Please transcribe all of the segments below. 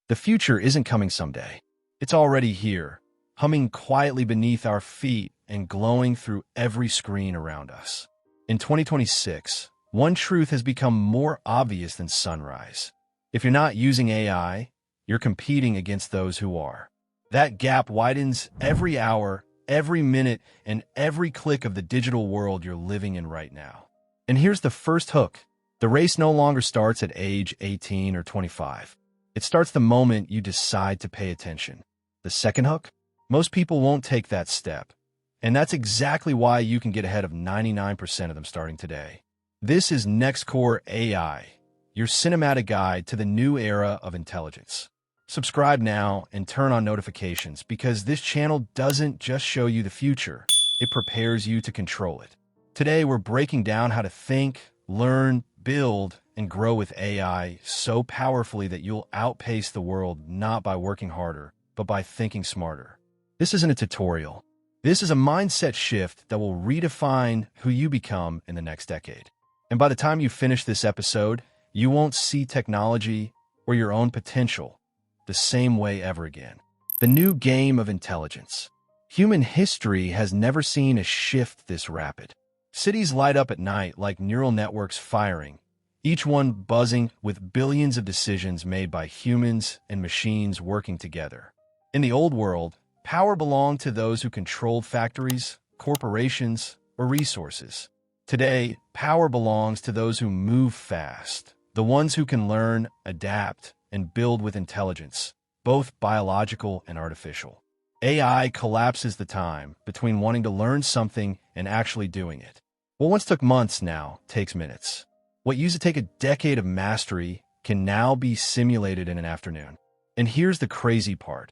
The future isn't coming someday. It's already here, humming quietly beneath our feet and glowing through every screen around us. In 2026, one truth has become more obvious than sunrise. If you're not using AI, you're competing against those who are. That gap widens every hour, every minute, and every click of the digital world you're living in right now. And here's the first hook. The race no longer starts at age 18 or 25. It starts the moment you decide to pay attention. The second hook? Most people won't take that step. And that's exactly why you can get ahead of 99% of them starting today. This is NextCore AI, your cinematic guide to the new era of intelligence. Subscribe now and turn on notifications because this channel doesn't just show you the future, it prepares you to control it. Today, we're breaking down how to think, learn, build, and grow with AI so powerfully that you'll outpace the world not by working harder, but by thinking smarter. This isn't a tutorial. This is a mindset shift that will redefine who you become in the next decade. And by the time you finish this episode, you won't see technology or your own potential the same way ever again. The new game of intelligence. Human history has never seen a shift this rapid. Cities light up at night like neural networks firing, each one buzzing with billions of decisions made by humans and machines working together. In the old world, power belonged to those who controlled factories, corporations, or resources. Today, power belongs to those who move fast, the ones who can learn, adapt, and build with intelligence, both biological and artificial. AI collapses the time between wanting to learn something and actually doing it. What once took months now takes minutes. What used to take a decade of mastery can now be simulated in an afternoon. And here's the crazy part.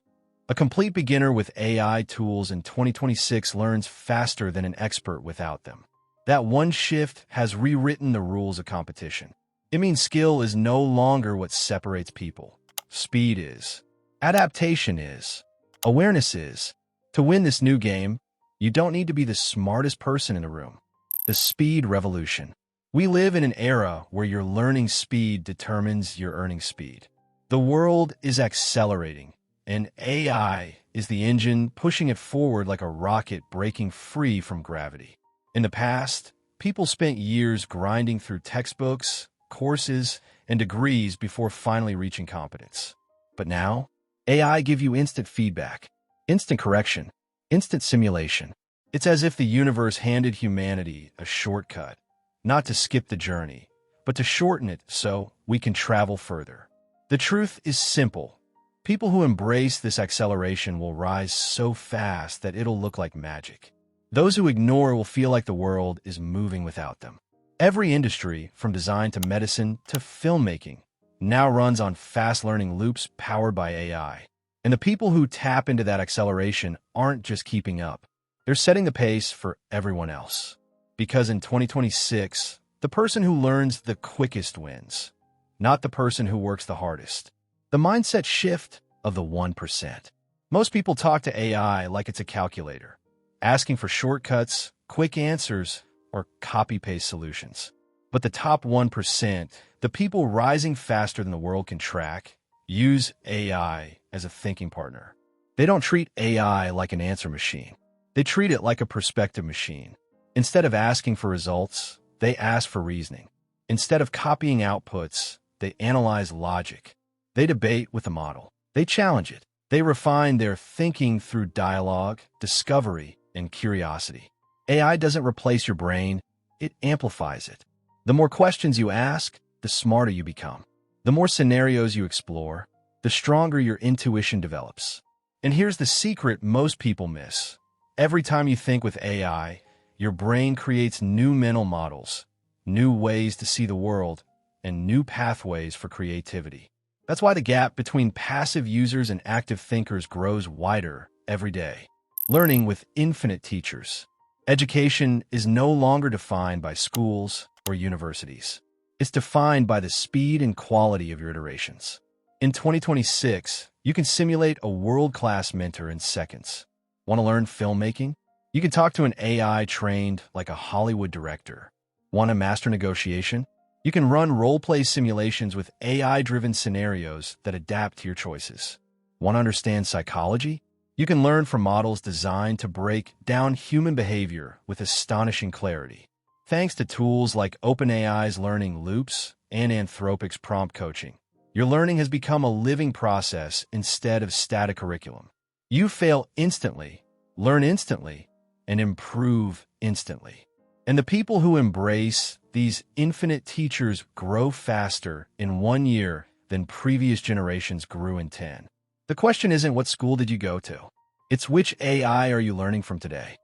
A complete beginner with AI tools in 2026 learns faster than an expert without them. That one shift has rewritten the rules of competition. It means skill is no longer what separates people. Speed is. Adaptation is. Awareness is. To win this new game, you don't need to be the smartest person in the room. The speed revolution. We live in an era where your learning speed determines your earning speed. The world is accelerating, and AI is the engine pushing it forward like a rocket breaking free from gravity. In the past, people spent years grinding through textbooks, courses, and degrees before finally reaching competence. But now, AI gives you instant feedback, instant correction, instant simulation. It's as if the universe handed humanity a shortcut, not to skip the journey, but to shorten it so we can travel further. The truth is simple. People who embrace this acceleration will rise so fast that it'll look like magic. Those who ignore will feel like the world is moving without them. Every industry, from design to medicine to filmmaking, now runs on fast learning loops powered by AI. And the people who tap into that acceleration aren't just keeping up. They're setting the pace for everyone else. Because in 2026, the person who learns the quickest wins, not the person who works the hardest. The mindset shift of the 1%. Most people talk to AI like it's a calculator, asking for shortcuts, quick answers, or copy-paste solutions. But the top 1%, the people rising faster than the world can track, use AI as a thinking partner. They don't treat AI like an answer machine. They treat it like a perspective machine. Instead of asking for results, they ask for reasoning. Instead of copying outputs, they analyze logic. They debate with the model. They challenge it. They refine their thinking through dialogue, discovery, and curiosity. AI doesn't replace your brain, it amplifies it. The more questions you ask, the smarter you become. The more scenarios you explore, the stronger your intuition develops. And here's the secret most people miss. Every time you think with AI, your brain creates new mental models, new ways to see the world, and new pathways for creativity. That's why the gap between passive users and active thinkers grows wider every day. Learning with infinite teachers. Education is no longer defined by schools or universities. It's defined by the speed and quality of your iterations. In 2026, you can simulate a world-class mentor in seconds. Want to learn filmmaking? You can talk to an AI trained like a Hollywood director. Want to master negotiation? You can run role-play simulations with AI-driven scenarios that adapt to your choices. Want to understand psychology? You can learn from models designed to break down human behavior with astonishing clarity. Thanks to tools like OpenAI's learning loops and Anthropic's prompt coaching, your learning has become a living process instead of static curriculum. You fail instantly, learn instantly, and improve instantly. And the people who embrace these infinite teachers grow faster in 1 year than previous generations grew in 10. The question isn't what school did you go to? It's which AI are you learning from today?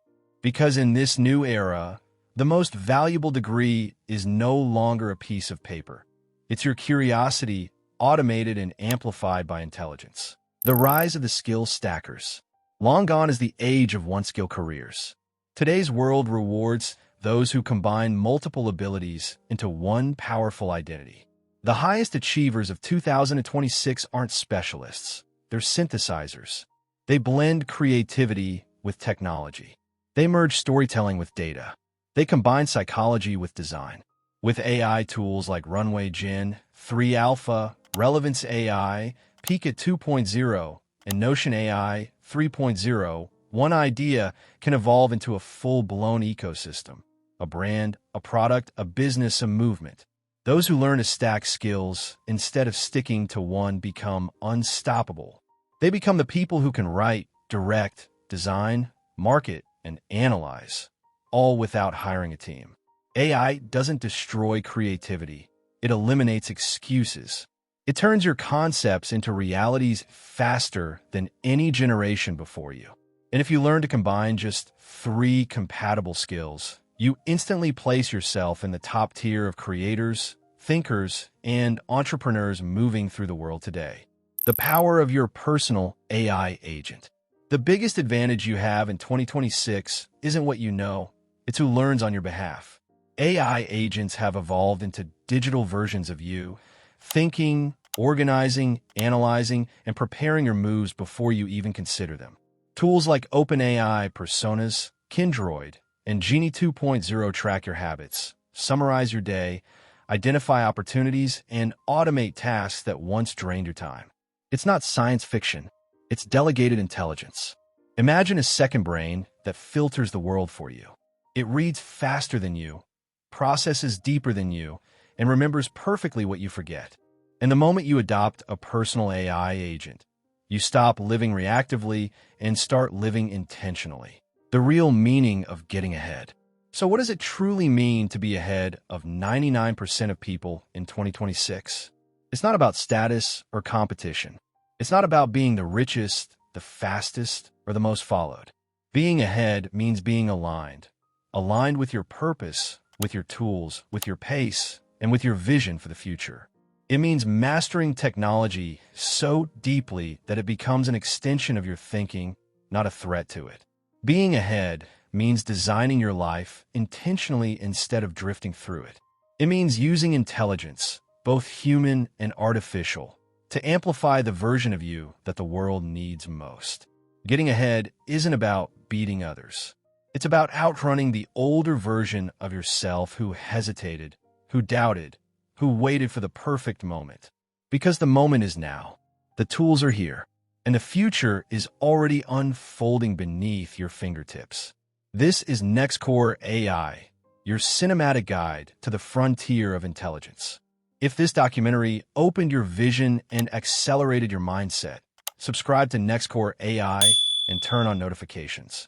Because in this new era, the most valuable degree is no longer a piece of paper. It's your curiosity, automated and amplified by intelligence. The rise of the skill stackers. Long gone is the age of one-skill careers. Today's world rewards those who combine multiple abilities into one powerful identity. The highest achievers of 2026 aren't specialists, they're synthesizers. They blend creativity with technology. They merge storytelling with data. They combine psychology with design. With AI tools like Runway Gen-3 Alpha, Relevance AI, Pika 2.0, and Notion AI 3.0, one idea can evolve into a full-blown ecosystem. A brand, a product, a business, a movement. Those who learn to stack skills instead of sticking to one become unstoppable. They become the people who can write, direct, design, market, and analyze, all without hiring a team. AI doesn't destroy creativity. It eliminates excuses. It turns your concepts into realities faster than any generation before you. And if you learn to combine just 3 compatible skills, you instantly place yourself in the top tier of creators, thinkers, and entrepreneurs moving through the world today. The power of your personal AI agent. The biggest advantage you have in 2026 isn't what you know, it's who learns on your behalf. AI agents have evolved into digital versions of you, thinking, organizing, analyzing, and preparing your moves before you even consider them. Tools like OpenAI Personas, Kindroid, and Genie 2.0 track your habits, summarize your day, identify opportunities, and automate tasks that once drained your time. It's not science fiction. It's delegated intelligence. Imagine a second brain that filters the world for you. It reads faster than you, processes deeper than you, and remembers perfectly what you forget. And the moment you adopt a personal AI agent, you stop living reactively and start living intentionally. The real meaning of getting ahead. So what does it truly mean to be ahead of 99% of people in 2026? It's not about status or competition. It's not about being the richest, the fastest, or the most followed. Being ahead means being aligned. Aligned with your purpose, with your tools, with your pace, and with your vision for the future. It means mastering technology so deeply that it becomes an extension of your thinking, not a threat to it. Being ahead means designing your life intentionally instead of drifting through it. It means using intelligence, both human and artificial, to amplify the version of you that the world needs most. Getting ahead isn't about beating others. It's about outrunning the older version of yourself who hesitated, who doubted, who waited for the perfect moment. Because the moment is now. The tools are here, and the future is already unfolding beneath your fingertips. This is NextCore AI, your cinematic guide to the frontier of intelligence. If this documentary opened your vision and accelerated your mindset, subscribe to NextCore AI and turn on notifications.